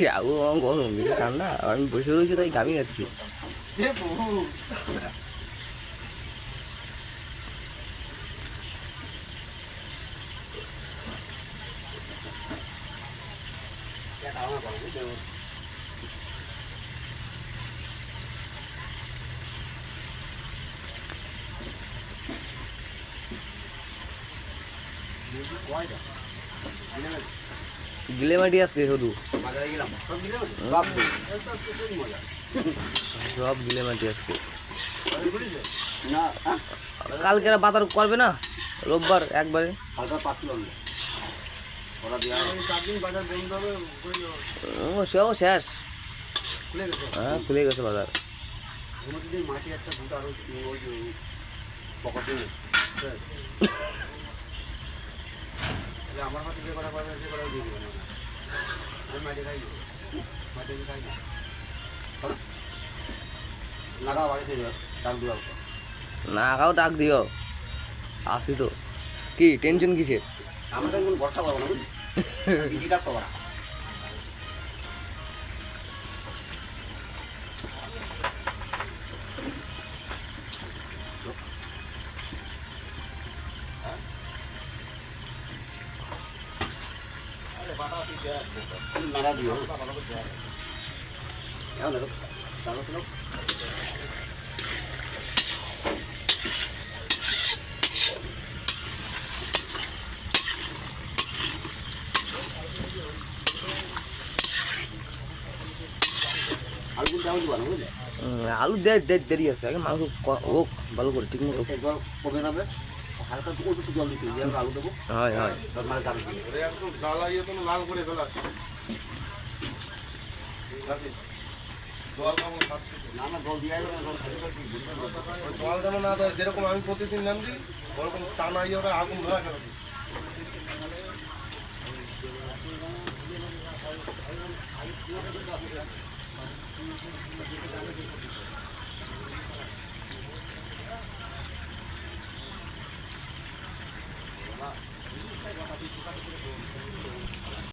যাবো আমার গরম বেশি ঠান্ডা আমি বসে রয়েছি তাই গামি যাচ্ছি গিলে মাটি আজকে শুধু সব গিলে মাটি আজকে কালকে বাজার করবে না রোববার একবারে সেও শেষ হ্যাঁ খুলে গেছে বাজার আমার হাতে যে করা পাবে সে করা দিয়ে দেবে আমি মাটি খাই মাটি খাই লাগাও বাড়িতে ডাক দিও না খাও ডাক দিও আসি তো কি টেনশন কিসের আমাদের কোনো ভরসা পাবো না বুঝলি দিদি ডাক পাবো না নাড়া দিও আলু দেরি আছে আগে মাংস হোক ভালো করে ঠিক মতো জল কমে যাবে হালকা অল্প জল দিতে হবে আলু দেবো হয় হয় জল যেন না দেয় যেরকম আমি প্রতিদিন নাম দিই ওরকম টানা ইয়ে ওরা আগুন ধরা কেন